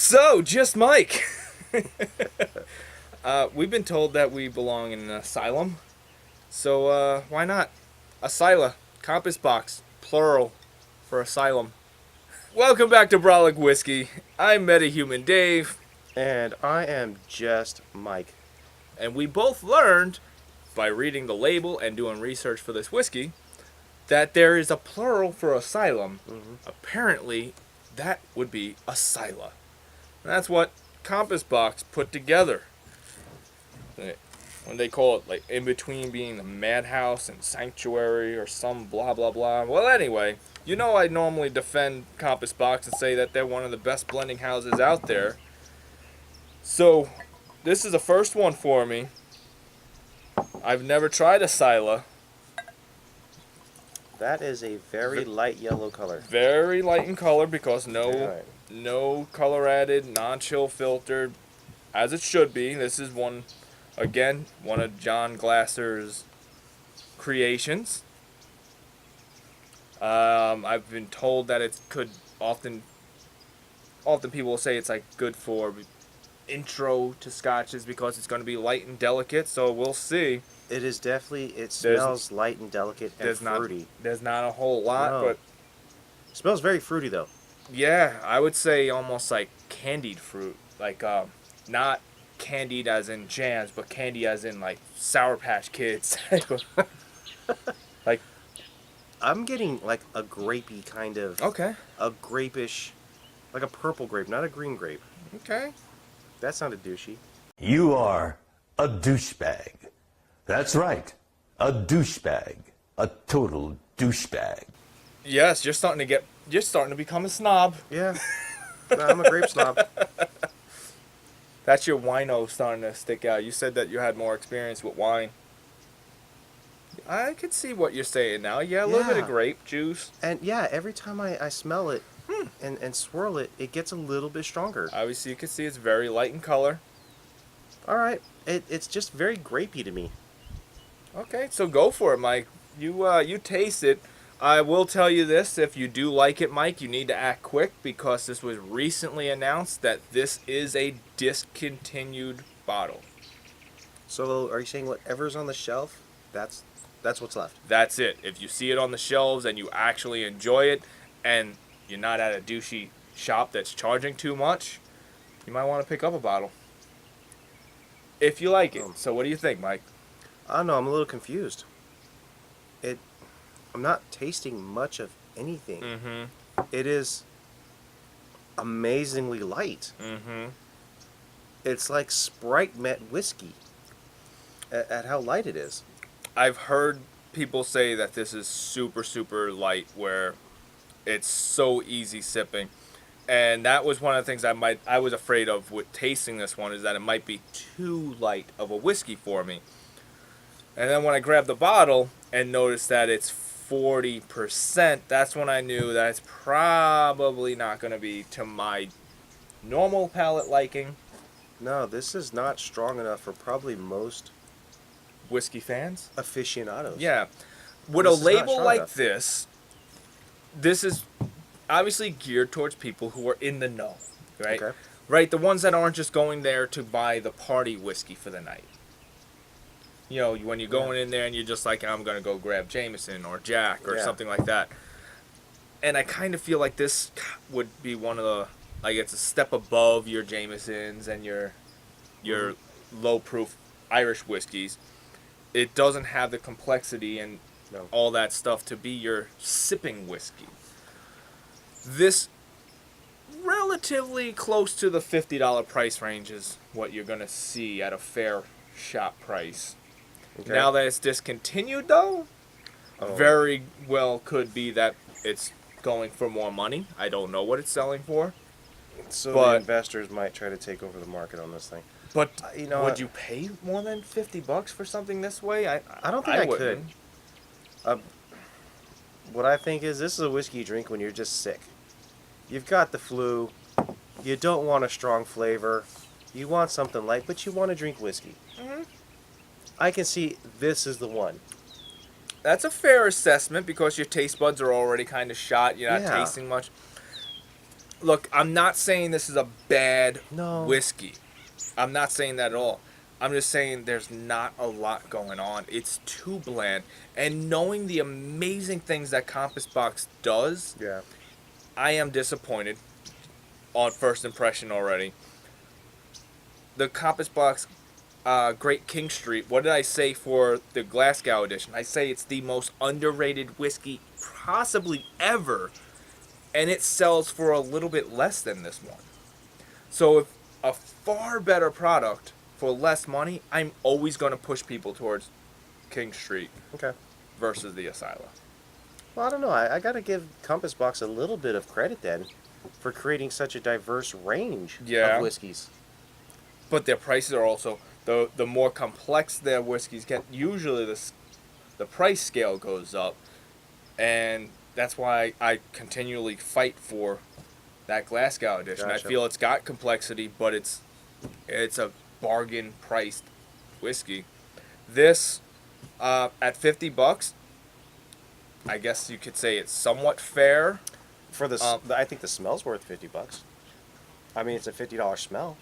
So, just Mike. We've been told that we belong in an asylum. So, why not? Asyla. Compass box. Plural. For asylum. Welcome back to Brolic Whiskey. I'm MetaHuman Dave. And I am just Mike. And we both learned, by reading the label and doing research for this whiskey, that there is a plural for asylum. Apparently, that would be Asyla. And that's what Compass Box put together. When they call it, like, in between being the madhouse and sanctuary or some blah blah blah. Well, anyway, you know I normally defend Compass Box and say that they're one of the best blending houses out there. So, this is the first one for me. I've never tried Asyla. That is a very light yellow color. Very light in color because no Alright. no color added, non-chill filtered, as it should be. This is one of John Glasser's creations. I've been told that it could often people will say it's like good for intro to scotches because it's going to be light and delicate. So we'll see. It is definitely, it smells light and delicate and fruity. There's not a whole lot, No. but It smells very fruity though. yeah, I would say almost like candied fruit, like not candied as in jams, but candy as in like Sour Patch Kids. Like, I'm getting like a grapey kind of, okay, a grapish, like a purple grape, not a green grape. okay. That sounded douchey. You are a douchebag. That's right. A douchebag. A total douchebag. Yes, you're starting to become a snob. Yeah. No, I'm a grape snob. That's your wino starting to stick out. You said that you had more experience with wine. I could see what you're saying now. Yeah, a little bit of Yeah. grape juice. And yeah, every time I smell it and swirl it, it gets a little bit stronger. Obviously, you can see it's very light in color. Alright. It's just very grapey to me. Okay, so go for it, Mike. You taste it. I will tell you this: if you do like it, Mike, you need to act quick because this was recently announced that this is a discontinued bottle. So are you saying whatever's on the shelf, that's what's left? That's it. If you see it on the shelves and you actually enjoy it, and you're not at a douchey shop that's charging too much, you might want to pick up a bottle. If you like it. So what do you think, Mike? I don't know, I'm a little confused. I'm not tasting much of anything. Mm-hmm. It is amazingly light. Mm-hmm. It's like Sprite met whiskey at how light it is. I've heard people say that this is super, super light, where it's so easy sipping. And that was one of the things I was afraid of with tasting this one, is that it might be too light of a whiskey for me. And then when I grabbed the bottle and noticed that it's 40%, that's when I knew that it's probably not going to be to my normal palate liking. No, this is not strong enough for probably most Whiskey fans? aficionados. Yeah. With This a is not label strong like enough. this is obviously geared towards people who are in the know, right? Okay. Right, the ones that aren't just going there to buy the party whiskey for the night. You know, when you're going in there and you're just like, I'm going to go grab Jameson or Jack or Yeah. something like that. And I kind of feel like this would be one of the, like, it's a step above your Jamesons and your low proof Irish whiskeys. It doesn't have the complexity and No. all that stuff to be your sipping whiskey. This relatively close to the $50 price range is what you're going to see at a fair shop price. Okay. Now that it's discontinued, though, Oh. very well could be that it's going for more money. I don't know what it's selling for. So but- the investors might try to take over the market on this thing. But You know would what? you pay more than $50 for something this way? I don't think I wouldn't. What I think is this is a whiskey you drink when you're just sick. You've got the flu. You don't want a strong flavor. You want something light, but you want to drink whiskey. Mhm. I can see this is the one. That's a fair assessment because your taste buds are already kind of shot. You're not Yeah. tasting much. Look, I'm not saying this is a bad No. whiskey. I'm not saying that at all. I'm just saying there's not a lot going on. It's too bland. And knowing the amazing things that Compass Box does, Yeah. I am disappointed on first impression already. The Compass Box Great King Street, what did I say for the Glasgow edition? I say it's the most underrated whiskey possibly ever, and it sells for a little bit less than this one. So if a far better product for less money, I'm always going to push people towards King Street Okay. versus the Asila. Well, I don't know. I got to give Compass Box a little bit of credit then for creating such a diverse range Yeah. of whiskeys. But their prices are also, the more complex their whiskeys get, usually the price scale goes up. And that's why I continually fight for that Glasgow edition. Gotcha. I feel it's got complexity, but it's a bargain priced whiskey. This at $50, I guess you could say it's somewhat fair. For this, I think the smell's worth $50. I mean, it's a $50 smell.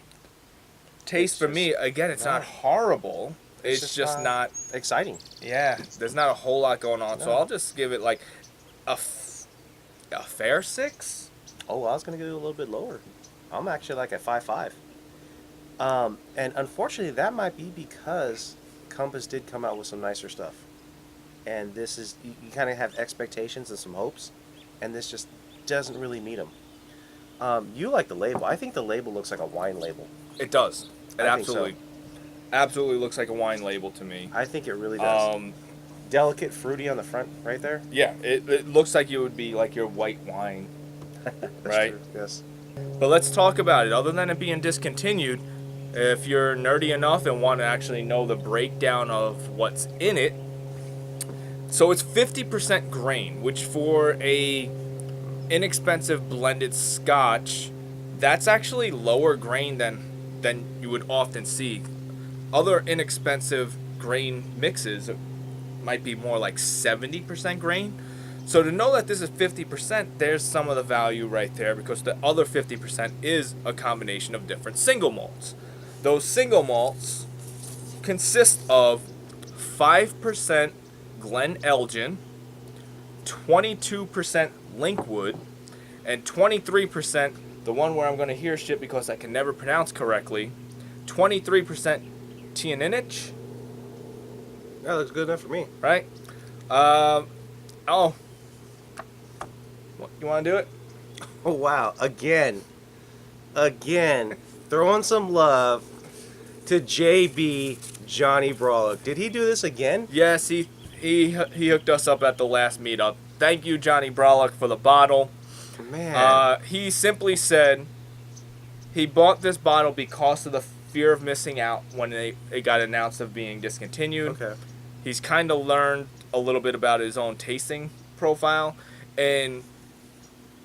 Taste It's for me, again, it's not no. horrible. It's just not. exciting. Yeah, there's not a whole lot going on, so No. I'll just give it like a fair 6. Oh, I was gonna go a little bit lower. I'm actually like at 5.5. And unfortunately, that might be because Compass did come out with some nicer stuff, and this is you kind of have expectations and some hopes, and this just doesn't really meet them. You like the label? I think the label looks like a wine label. It does. It I think so. absolutely looks like a wine label to me. I think it really does. Delicate, fruity on the front, right there. Yeah, it looks like it would be like your white wine. That's Right. true, yes. But let's talk about it. Other than it being discontinued, if you're nerdy enough and want to actually know the breakdown of what's in it, so it's 50% grain, which for a inexpensive blended Scotch, that's actually lower grain than you would often see. Other inexpensive grain mixes might be more like 70% grain. So to know that this is 50%, there's some of the value right there, because the other 50% is a combination of different single malts. Those single malts consist of 5% Glen Elgin, 22% Linkwood, and 23%, the one where I'm going to hear shit because I can never pronounce correctly, 23% Tianinich, That looks good enough for me. right? You want to do it? Oh wow! Again, throwing some love to JB Johnny Brawler. Did he do this again? Yes, he hooked us up at the last meetup. Thank you, Johnny Brolick, for the bottle. Man, He simply said he bought this bottle because of the fear of missing out when it got announced of being discontinued. okay. He's kind of learned a little bit about his own tasting profile, and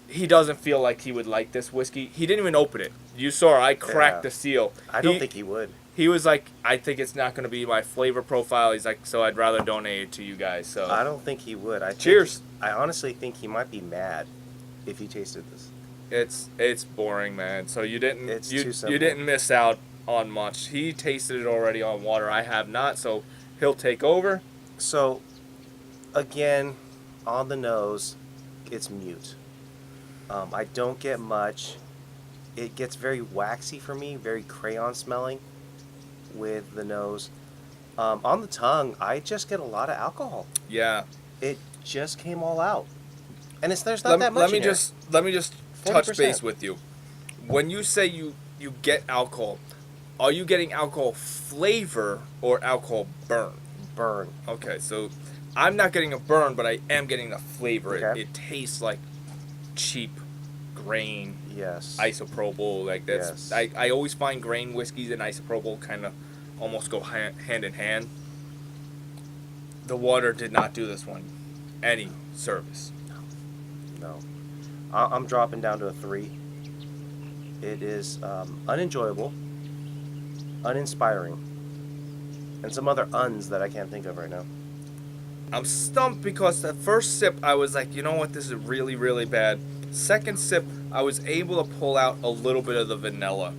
he doesn't feel like he would like this whiskey. He didn't even open it. You saw I cracked Yeah. the seal. I don't think he would. He was like, I think it's not going to be my flavor profile. He's like, so I'd rather donate it to you guys. So I don't think he would. Cheers. I honestly think he might be mad if he tasted this. it's boring, man. So you didn't It's you, too simple. you didn't miss out on much. He tasted it already on water. I have not, so he'll take over. So, again, on the nose, it's mute. I don't get much. It gets very waxy for me, very crayon smelling with the nose. On the tongue, I just get a lot of alcohol. Yeah. It just came all out, and there's not that much. Let me just touch 40%. base with you. When you say you get alcohol, are you getting alcohol flavor or alcohol burn? burn. Okay, so I'm not getting a burn, but I am getting the flavor. Okay. It tastes like cheap grain Yes. isopropyl. Like that's Yes. I always find grain whiskeys and isopropyl kind of almost go hand in hand. The water did not do this one any service. No. I'm dropping down to a 3. It is unenjoyable, uninspiring, and some other uns that I can't think of right now. I'm stumped because the first sip I was like, you know what, this is really, really bad. Second sip, I was able to pull out a little bit of the vanilla.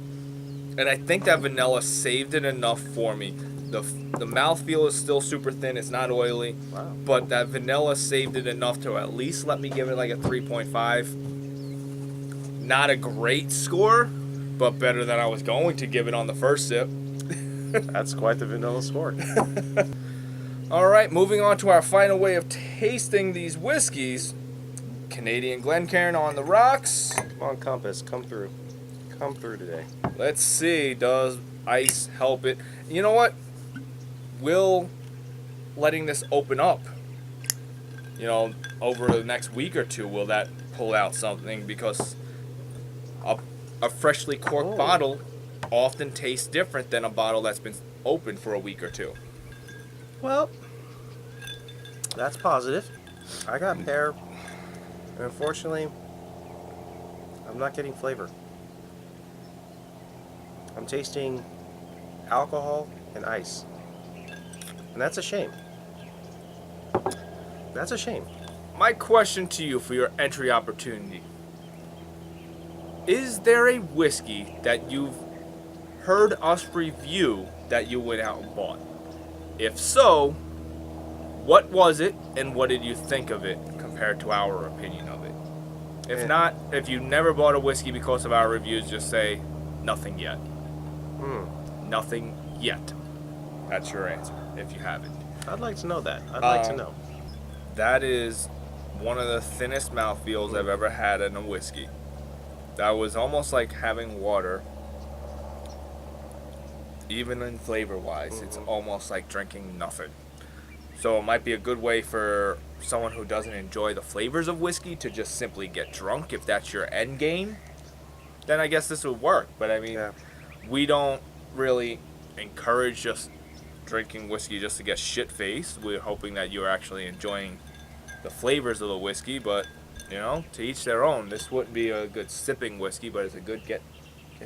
And I think that vanilla saved it enough for me. The mouthfeel is still super thin. It's not oily. Wow. But that vanilla saved it enough to at least let me give it like a 3.5. Not a great score, but better than I was going to give it on the first sip. That's quite the vanilla score. All right, moving on to our final way of tasting these whiskeys. Canadian Glencairn on the rocks. Come on, Compass, come through. Come through today. Let's see, does ice help it? You know what? Will letting this open up, over the next week or two, will that pull out something? Because a freshly corked Oh. bottle often tastes different than a bottle that's been open for a week or two. Well, that's positive. I got pear, and unfortunately, I'm not getting flavor. I'm tasting alcohol and ice. And that's a shame. That's a shame. My question to you for your entry opportunity. Is there a whiskey that you've heard us review that you went out and bought? If so, what was it and what did you think of it compared to our opinion of it? If Yeah. not, if you never bought a whiskey because of our reviews, just say nothing yet. Nothing yet. That's your answer if you haven't. I'd like to know that. I'd like to know. That is one of the thinnest mouthfeels I've ever had in a whiskey. That was almost like having water. Even in flavor wise, it's almost like drinking nothing. So it might be a good way for someone who doesn't enjoy the flavors of whiskey to just simply get drunk if that's your end game. Then I guess this would work. But I mean, Yeah. we don't really encourage just drinking whiskey just to get shit faced. We're hoping that you're actually enjoying the flavors of the whiskey, but to each their own. This wouldn't be a good sipping whiskey, but it's a good get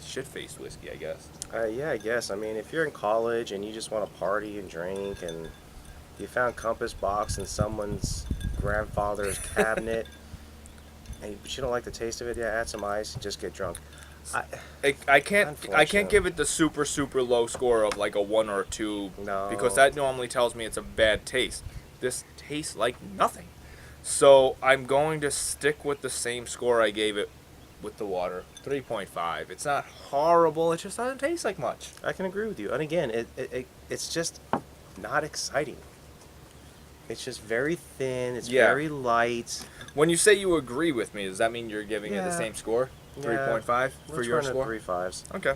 shit faced whiskey, I guess. Yeah, I guess. I mean, if you're in college and you just want to party and drink, and you found Compass Box in someone's grandfather's cabinet, but you don't like the taste of it, yeah, add some ice and just get drunk. I can't Unfortunate. give it the super low score of like a 1 or a 2 No. because that normally tells me it's a bad taste. This tastes like nothing. So I'm going to stick with the same score I gave it with the water, 3.5. It's not horrible, it just doesn't taste like much. I can agree with you. And again, it's just not exciting. It's just very thin. It's Yeah. very light. When you say you agree with me, does that mean you're giving it the Yeah. same score? 3.5 for your Let's run score? at 3.5s. Okay.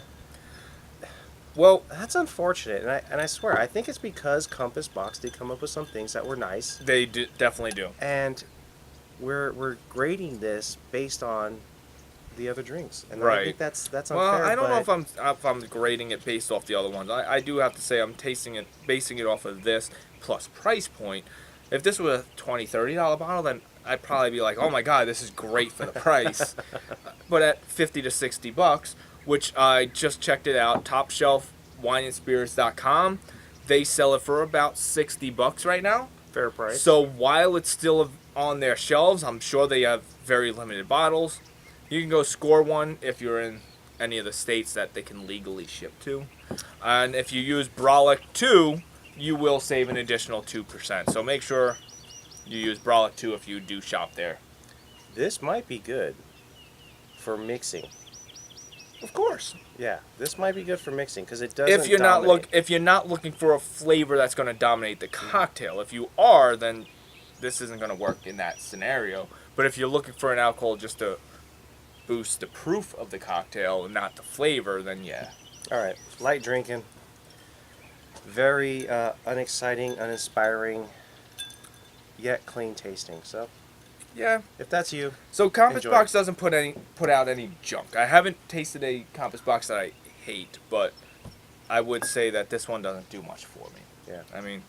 Well, That's unfortunate, and I swear I think it's because Compass Box did come up with some things that were nice, they definitely do. and we're grading this based on the other drinks, and I Right. think that's unfair. Well, I don't know but if I'm grading it based off the other ones. I do have to say I'm basing it off of this plus price point. If this was a $20, $30 bottle, then I'd probably be like, oh my god, this is great for the price. But at $50 to $60, which I just checked it out, Top Shelf wineandspirits.com, they sell it for about $60 right now. fair price. So while it's still on their shelves, I'm sure they have very limited bottles. You can go score one if you're in any of the states that they can legally ship to. And if you use Brolic 2, you will save an additional 2%. So make sure you use Brolic 2 if you do shop there. This might be good for mixing. Of course. Yeah, this might be good for mixing because it doesn't. If you're not looking for a flavor that's going to dominate the cocktail, if you are, then this isn't going to work in that scenario. But if you're looking for an alcohol just to boost the proof of the cocktail and not the flavor, then yeah. All right, light drinking. Very unexciting, uninspiring, yet clean tasting. So Yeah. if that's you, So Compass Enjoy. Box doesn't put out any junk. I haven't tasted a Compass Box that I hate, but I would say that this one doesn't do much for me. yeah. I mean,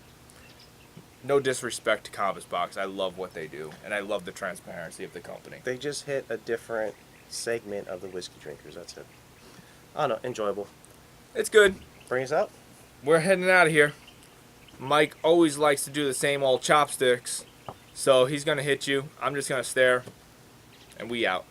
no disrespect to Compass Box. I love what they do, and I love the transparency of the company. They just hit a different segment of the whiskey drinkers. That's it. I don't know. Enjoyable. It's good. Bring us out. We're heading out of here. Mike always likes to do the same old chopsticks, so he's going to hit you. I'm just going to stare, and we out.